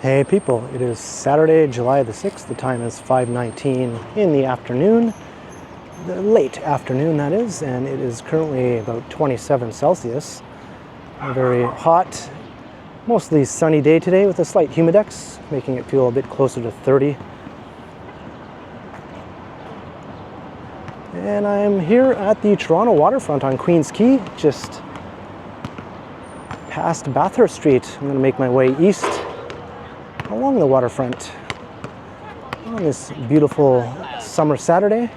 Hey people, it is Saturday, July the 6th. The time is 5:19 in the afternoon, the late afternoon that is, and it is currently about 27 Celsius. A very hot, mostly sunny day today with a slight humidex, making it feel a bit closer to 30. And I'm here at the Toronto waterfront on Queen's Quay, just past Bathurst Street. I'm going to make my way east along the waterfront on this beautiful summer Saturday.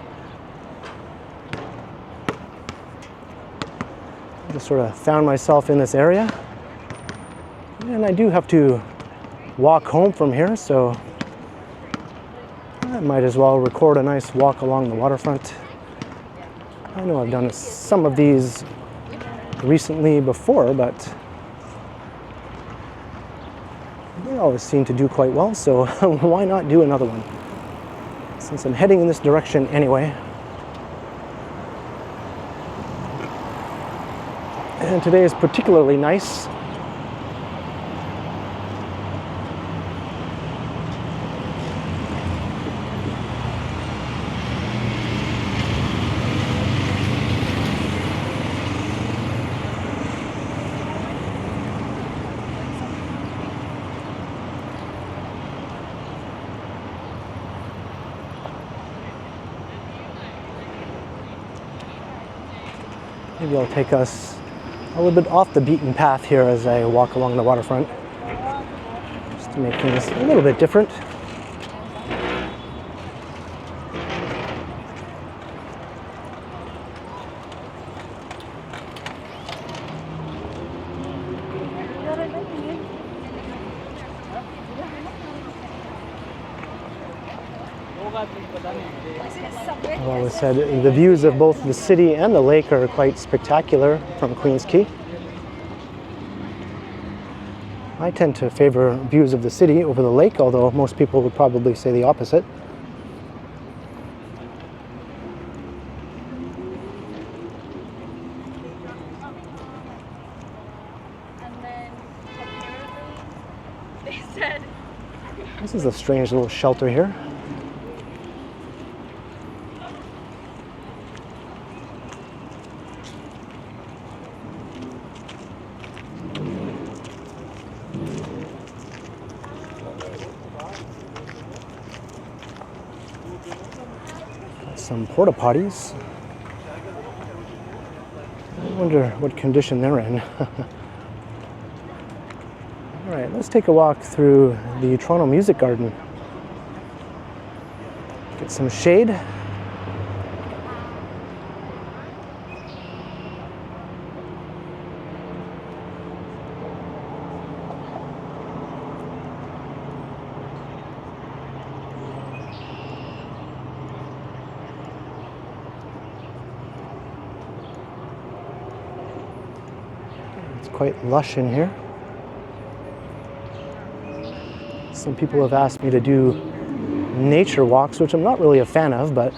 I just sort of found myself in this area, and I do have to walk home from here, so I might as well record a nice walk along the waterfront. I know I've done some of these recently before, but they always seem to do quite well, so why not do another one? Since I'm heading in this direction anyway. And today is particularly nice. Maybe I'll take us a little bit off the beaten path here as I walk along the waterfront, just to make things a little bit different. I've always said the views of both the city and the lake are quite spectacular from Queen's Quay. I tend to favor views of the city over the lake, although most people would probably say the opposite. This is a strange little shelter here. Some porta potties. I wonder what condition they're in. All right, let's take a walk through the Toronto Music Garden. Get some shade. Quite lush in here. Some people have asked me to do nature walks, which I'm not really a fan of, but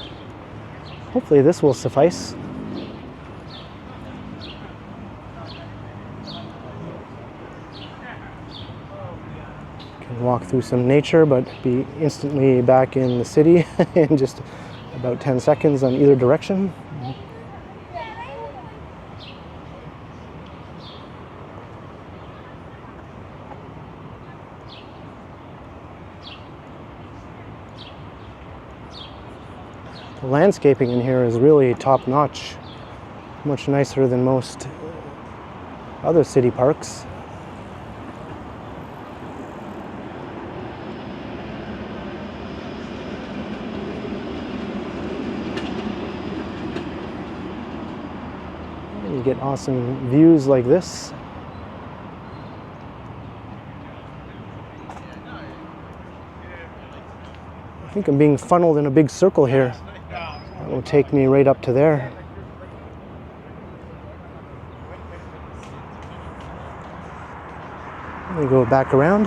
hopefully this will suffice. Can walk through some nature, but be instantly back in the city in just about 10 seconds on either direction. The landscaping in here is really top-notch, much nicer than most other city parks. And you get awesome views like this. I think I'm being funneled in a big circle here. That will take me right up to there. Let me go back around.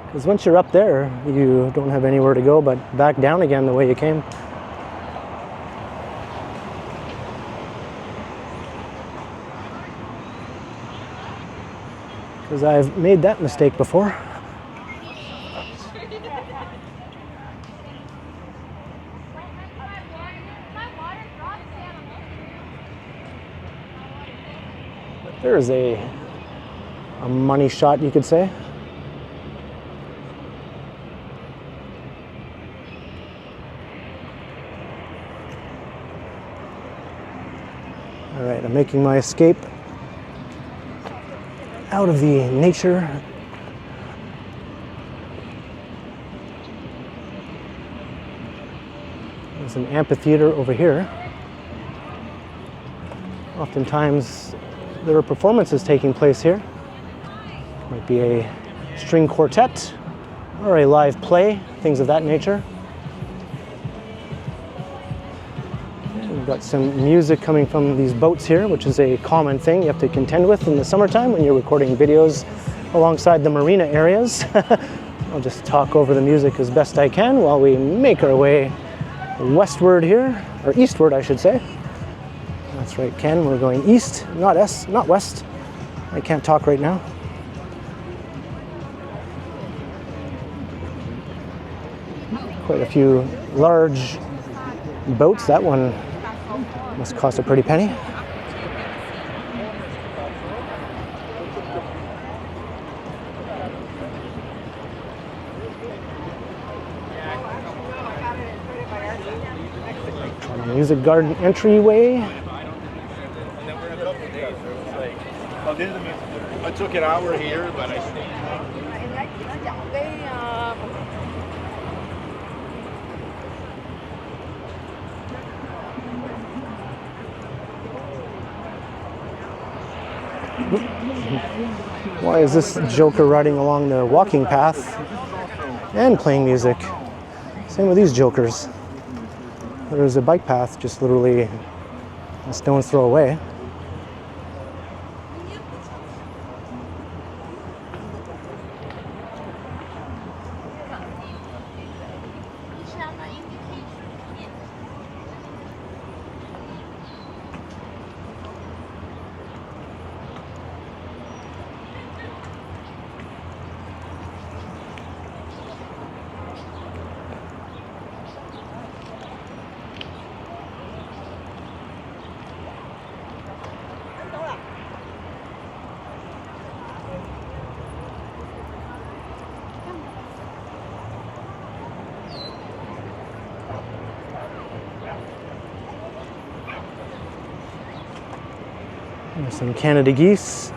Because once you're up there, you don't have anywhere to go but back down again the way you came. because I've made that mistake before. There's a money shot, you could say. All right, I'm making my escape out of the nature. There's an amphitheater over here. Oftentimes there are performances taking place here. Might be a string quartet or a live play, things of that nature. And we've got some music coming from these boats here, which is a common thing you have to contend with in the summertime when you're recording videos alongside the marina areas. I'll just talk over the music as best I can while we make our way westward here, or eastward I should say. That's right, Ken, we're going east, not west. I can't talk right now. Quite a few large boats. That one must cost a pretty penny. Music garden entryway. I took an hour here, but I Why is this joker riding along the walking path and playing music? Same with these jokers. There's a bike path just literally a stone's throw away. There's some Canada geese.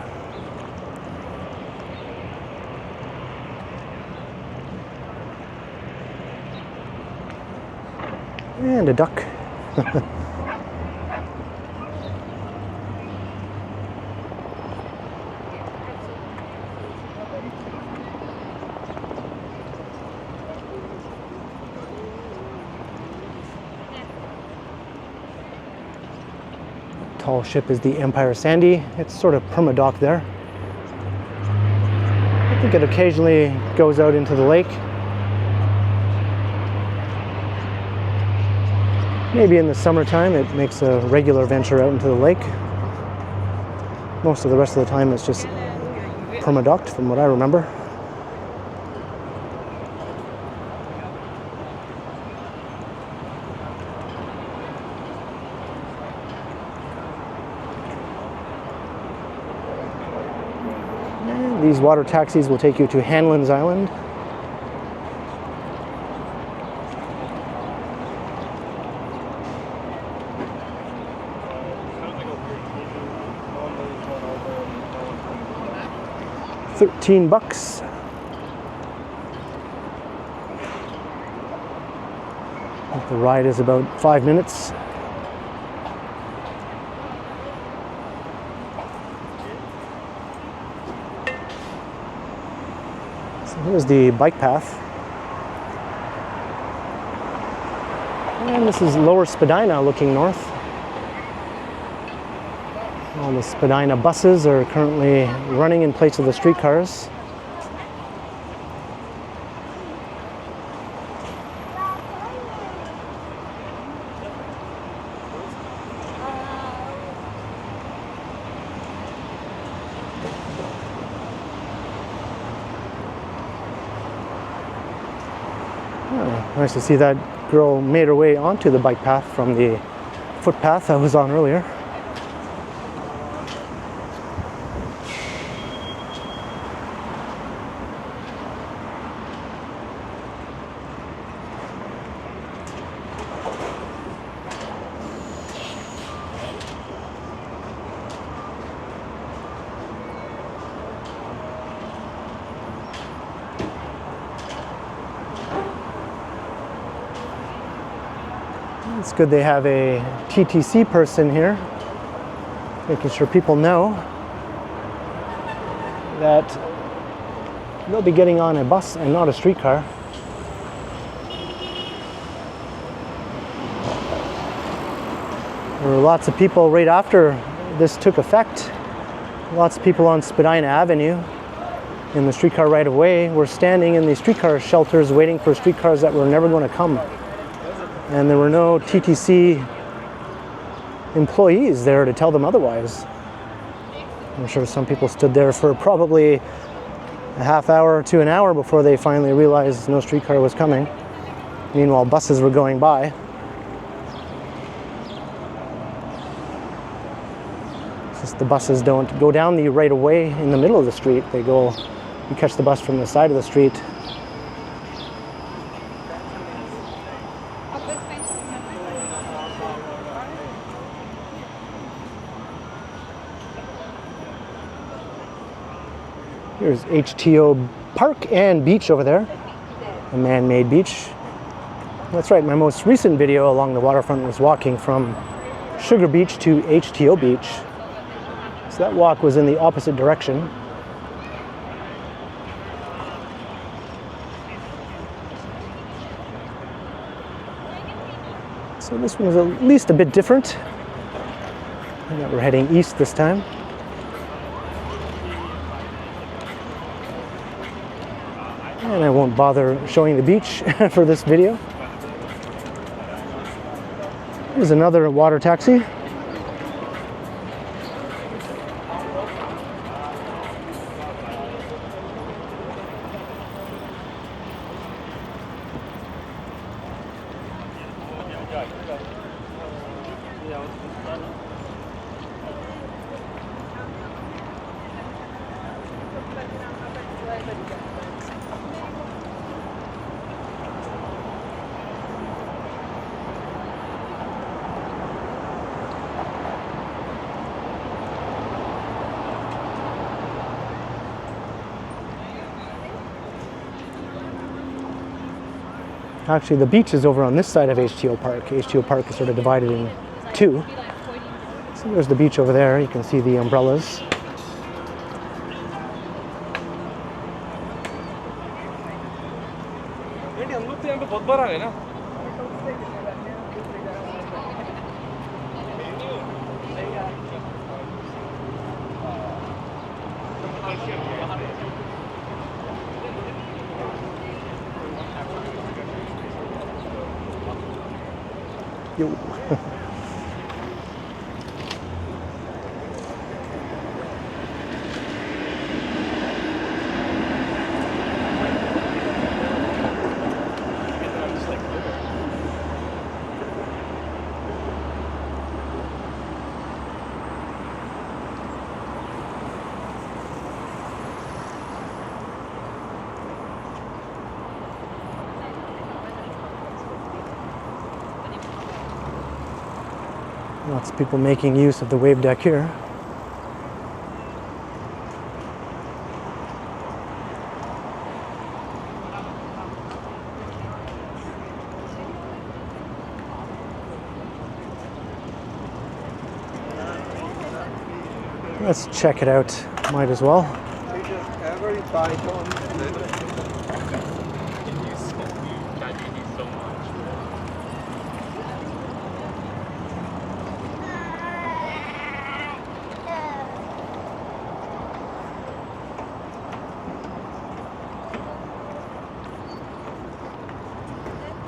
And a duck. Tall ship is the Empire Sandy. It's sort of permadock there. I think it occasionally goes out into the lake. Maybe in the summertime it makes a regular venture out into the lake. Most of the rest of the time it's just permadocked from what I remember. These water taxis will take you to Hanlan's Island. $13. The ride is about 5 minutes. Here's the bike path. And this is Lower Spadina looking north. All the Spadina buses are currently running in place of the streetcars. Oh, nice to see that girl made her way onto the bike path from the footpath I was on earlier. It's good they have a TTC person here, making sure people know that they'll be getting on a bus and not a streetcar. There were lots of people right after this took effect. Lots of people on Spadina Avenue in the streetcar right of way were standing in the streetcar shelters waiting for streetcars that were never going to come. And there were no TTC employees there to tell them otherwise. I'm sure some people stood there for probably a half hour to an hour before they finally realized no streetcar was coming. Meanwhile, buses were going by. It's just the buses don't go down the right of way in the middle of the street. They go, you catch the bus from the side of the street. Here's HTO Park and beach over there, a man-made beach. That's right, my most recent video along the waterfront was walking from Sugar Beach to HTO Beach. So that walk was in the opposite direction. So this one was at least a bit different. And we're heading east this time. And I won't bother showing the beach for this video. Here's another water taxi. Actually, the beach is over on this side of HTO Park. HTO Park is sort of divided in two. So there's the beach over there. You can see the umbrellas. Yo. Lots of people making use of the wave deck here. Let's check it out. Might as well.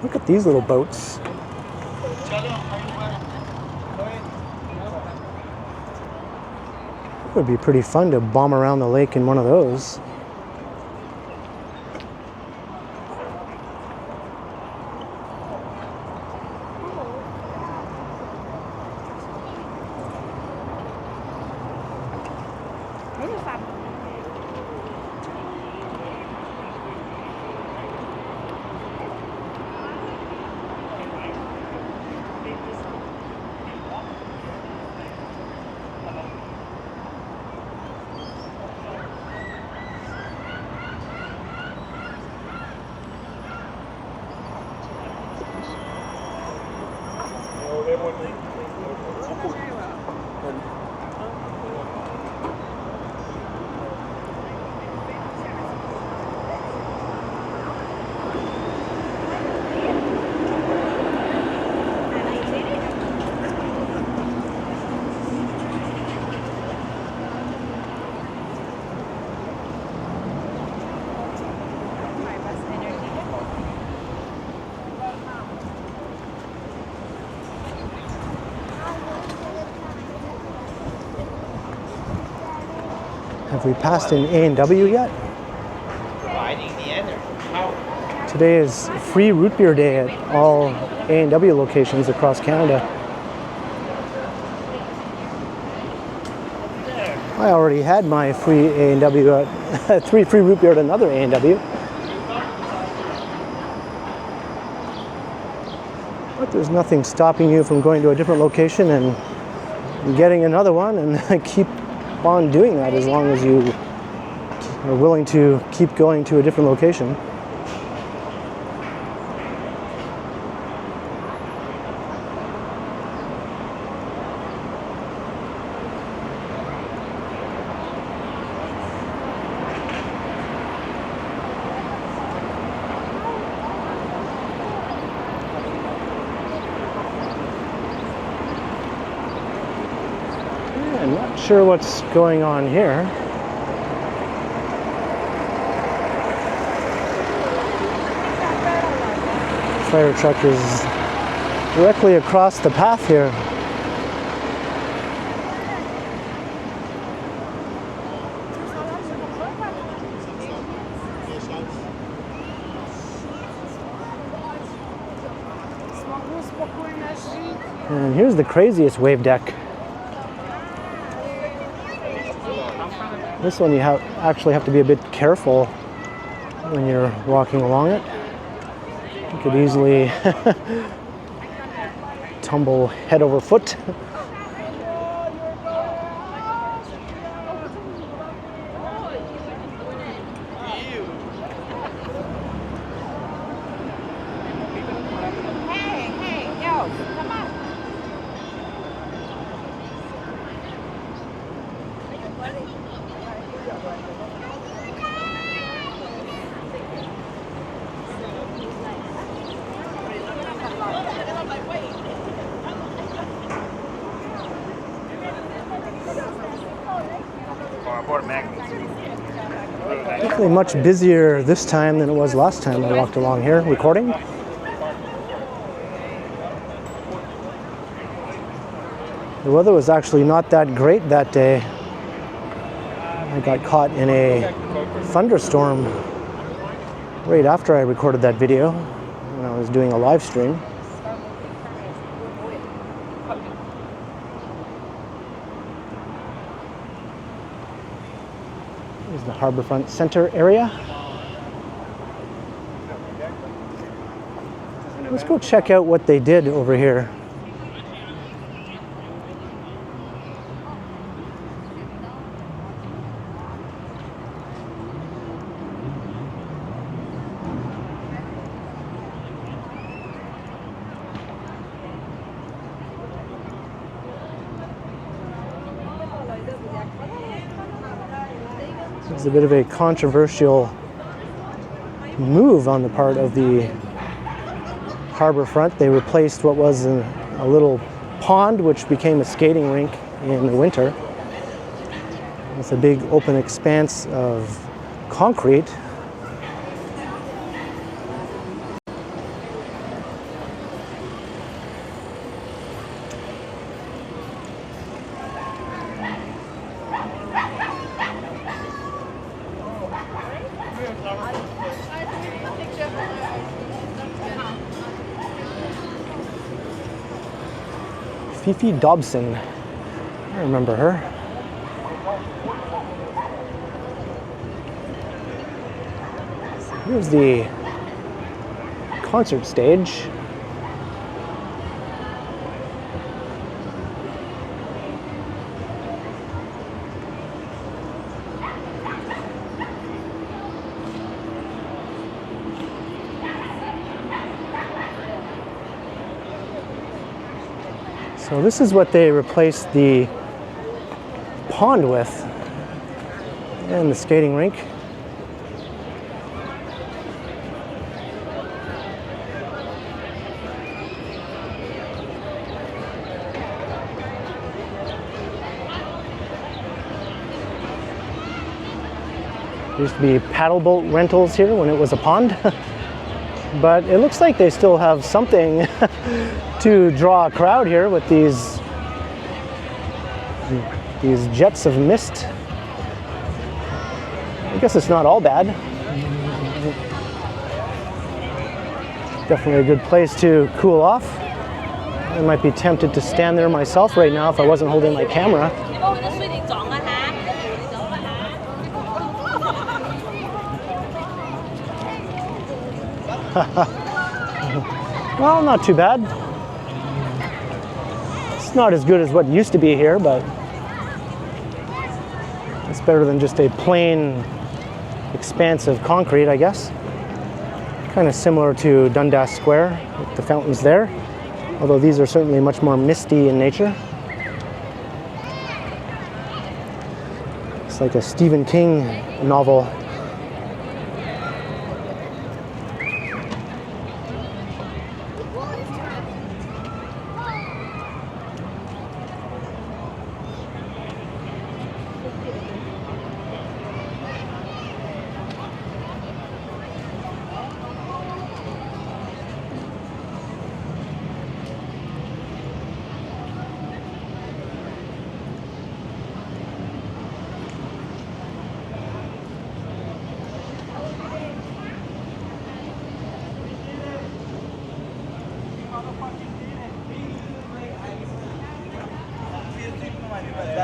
Look at these little boats. It would be pretty fun to bomb around the lake in one of those. Have we passed an A&W yet? Providing the energy. Today is free root beer day at all A&W locations across Canada. I already had my free A&W at 3 free root beer at another A&W. But there's nothing stopping you from going to a different location and getting another one, and keep on doing that as long as you are willing to keep going to a different location. I'm not sure what's going on here. Fire truck is directly across the path here. And here's the craziest wave deck. This one you actually have to be a bit careful when you're walking along it. You could easily tumble head over foot. Definitely much busier this time than it was last time I walked along here recording. The weather was actually not that great that day. I got caught in a thunderstorm right after I recorded that video when I was doing a live stream. Here's the Harbourfront Center area. Let's go check out what they did over here. It's a bit of a controversial move on the part of the Harbourfront. They replaced what was a little pond, which became a skating rink in the winter. It's a big open expanse of concrete. Fifi Dobson, I remember her. Here's the concert stage. So this is what they replaced the pond with, and the skating rink. There used to be paddle boat rentals here when it was a pond. But it looks like they still have something to draw a crowd here with these jets of mist. I guess it's not all bad. Definitely a good place to cool off. I might be tempted to stand there myself right now if I wasn't holding my camera. Well, not too bad. It's not as good as what used to be here, but it's better than just a plain expanse of concrete, I guess. Kind of similar to Dundas Square with the fountains there, although these are certainly much more misty in nature. It's like a Stephen King novel.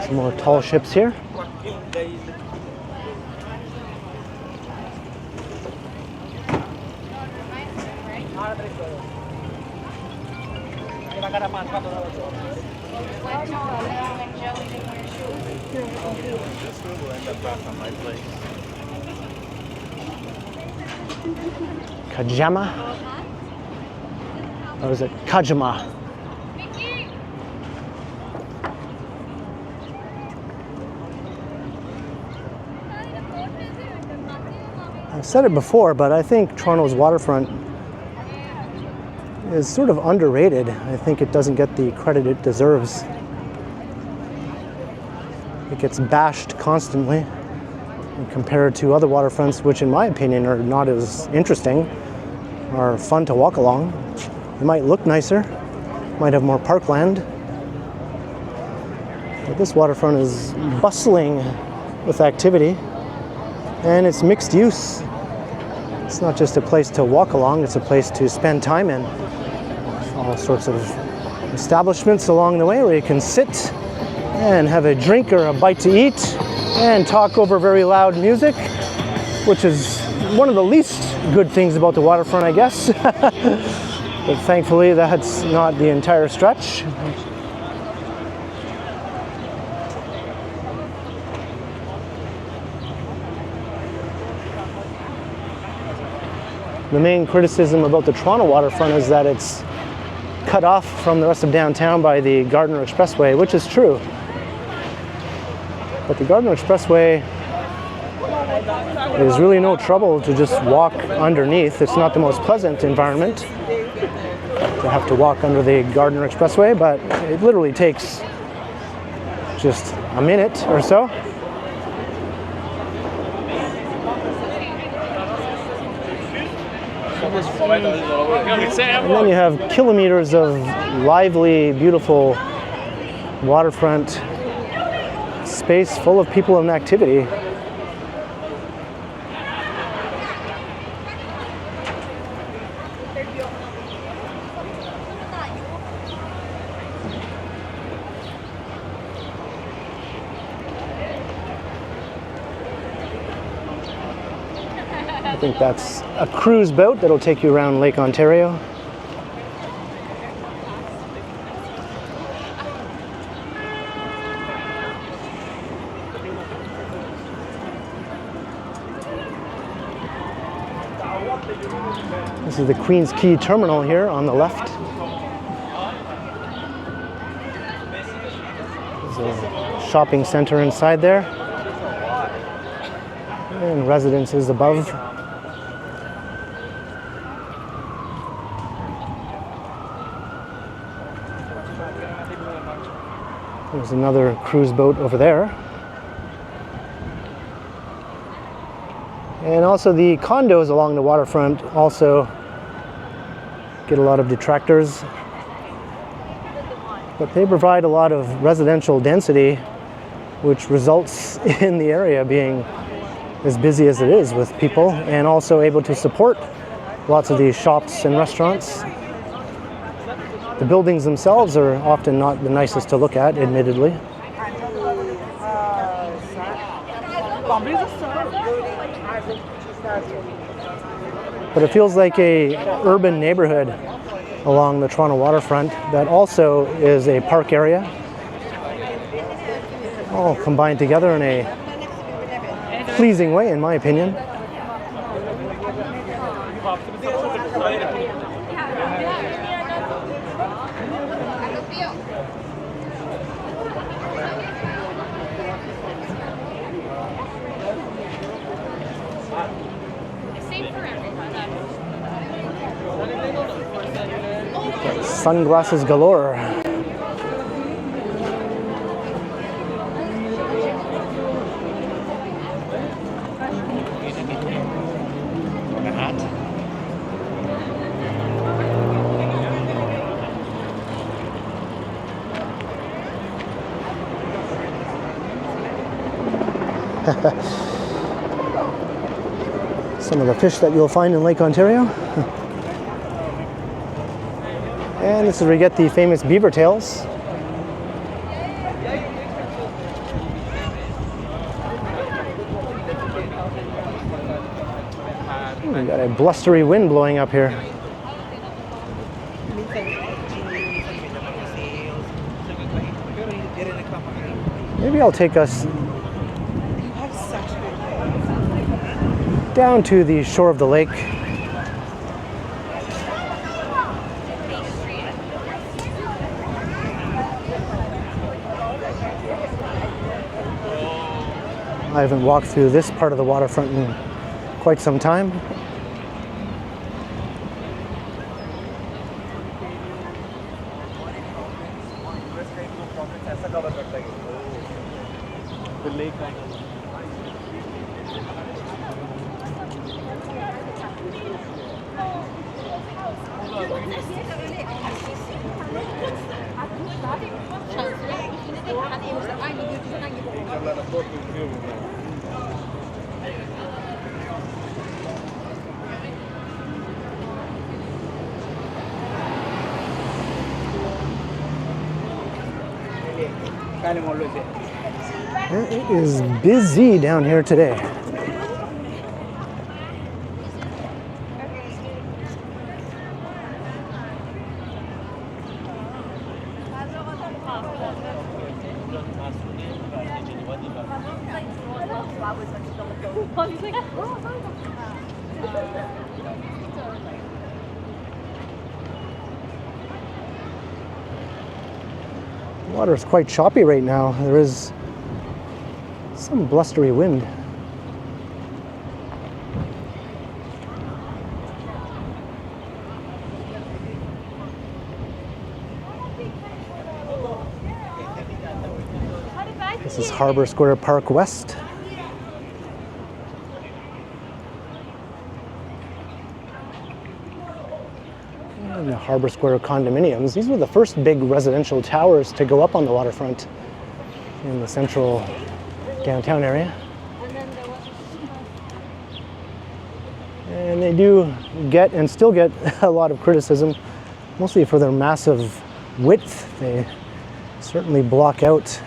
Some more tall ships here. Kajama? Or is it Kajama? I've said it before, but I think Toronto's waterfront is sort of underrated. I think it doesn't get the credit it deserves. It gets bashed constantly compared to other waterfronts, which in my opinion are not as interesting or fun to walk along. They might look nicer, might have more parkland, but this waterfront is bustling with activity, and it's mixed use. It's not just a place to walk along, it's a place to spend time in. All sorts of establishments along the way where you can sit and have a drink or a bite to eat and talk over very loud music, which is one of the least good things about the waterfront, I guess. But thankfully that's not the entire stretch. The main criticism about the Toronto waterfront is that it's cut off from the rest of downtown by the Gardiner Expressway, which is true. But the Gardiner Expressway is really no trouble to just walk underneath. It's not the most pleasant environment to have to walk under the Gardiner Expressway, but it literally takes just a minute or so. And then you have kilometers of lively, beautiful waterfront space full of people and activity. think that's a cruise boat that'll take you around Lake Ontario. This is the Queens Quay Terminal here on the left. There's a shopping center inside there. And residences above. There's another cruise boat over there. And also the condos along the waterfront also get a lot of detractors. But they provide a lot of residential density, which results in the area being as busy as it is with people, and also able to support lots of these shops and restaurants. The buildings themselves are often not the nicest to look at, admittedly. But it feels like a urban neighborhood along the Toronto waterfront that also is a park area, all combined together in a pleasing way, in my opinion. Sunglasses galore. Some of the fish that you'll find in Lake Ontario. And this is where you get the famous beaver tails. We got a blustery wind blowing up here. Maybe I'll take us down to the shore of the lake. I haven't walked through this part of the waterfront in quite some time. It is busy down here today. The water is quite choppy right now. There is some blustery wind. This is Harbour Square Park West. And the Harbour Square condominiums. These were the first big residential towers to go up on the waterfront in the central downtown area. And they do get and still get a lot of criticism, mostly for their massive width. They certainly block out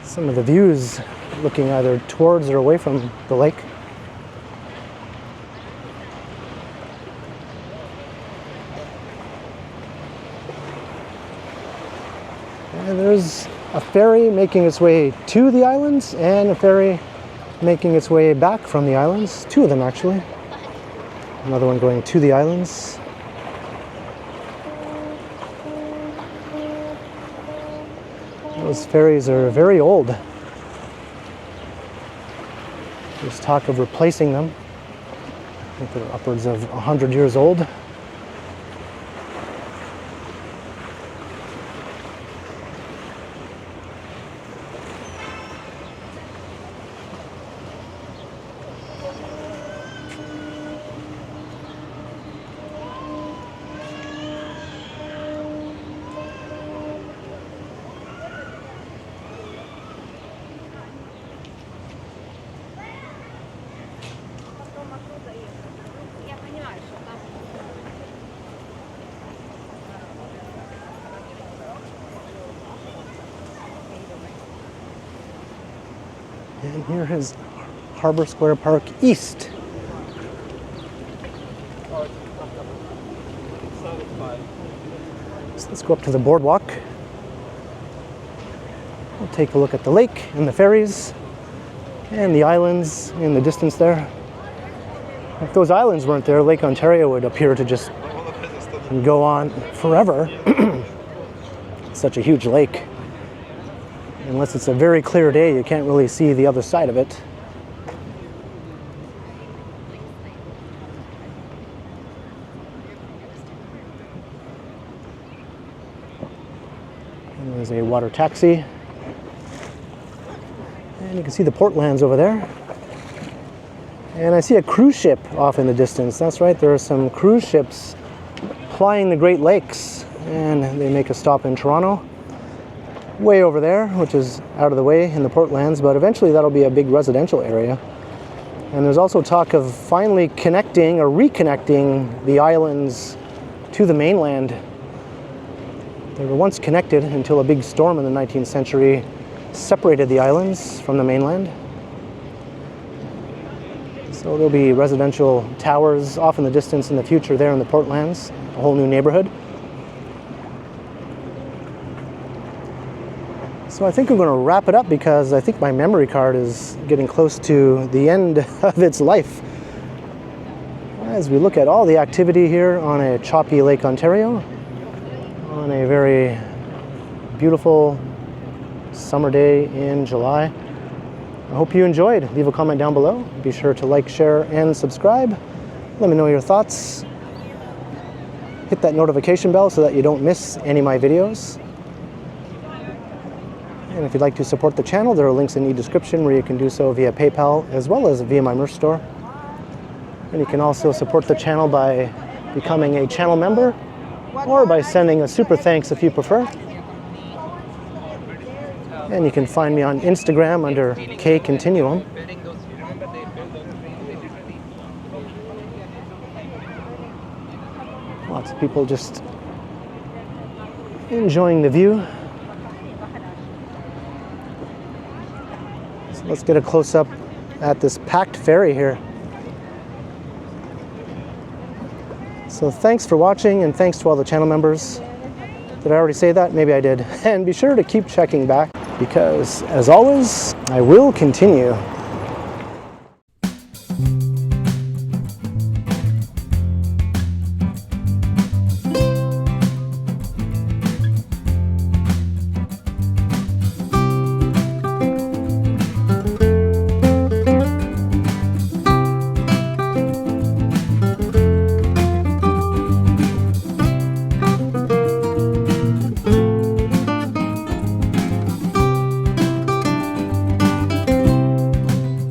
some of the views looking either towards or away from the lake. And there's a ferry making its way to the islands and a ferry making its way back from the islands. Two of them actually. Another one going to the islands. Those ferries are very old. There's talk of replacing them. I think they're upwards of 100 years old. And here is Harbor Square Park East. So let's go up to the boardwalk. We'll take a look at the lake and the ferries and the islands in the distance there. If those islands weren't there, Lake Ontario would appear to just go on forever. Such a huge lake. Unless it's a very clear day, you can't really see the other side of it. And there's a water taxi. And you can see the Portlands over there. And I see a cruise ship off in the distance. That's right, there are some cruise ships plying the Great Lakes. And they make a stop in Toronto. Way over there, which is out of the way in the Portlands, but eventually that'll be a big residential area. And there's also talk of finally connecting or reconnecting the islands to the mainland. They were once connected until a big storm in the 19th century separated the islands from the mainland. So there'll be residential towers off in the distance in the future there in the Portlands, a whole new neighborhood. So I think I'm going to wrap it up because I think my memory card is getting close to the end of its life. As we look at all the activity here on a choppy Lake Ontario, on a very beautiful summer day in July. I hope you enjoyed. Leave a comment down below. Be sure to like, share, and subscribe. Let me know your thoughts. Hit that notification bell so that you don't miss any of my videos. And if you'd like to support the channel, there are links in the description where you can do so via PayPal as well as via my merch store. And you can also support the channel by becoming a channel member or by sending a super thanks if you prefer. And you can find me on Instagram under KContinuum. Lots of people just enjoying the view. So let's get a close-up at this packed ferry here. So thanks for watching, and thanks to all the channel members. Did I already say that? Maybe I did. And be sure to keep checking back, because as always, I will continue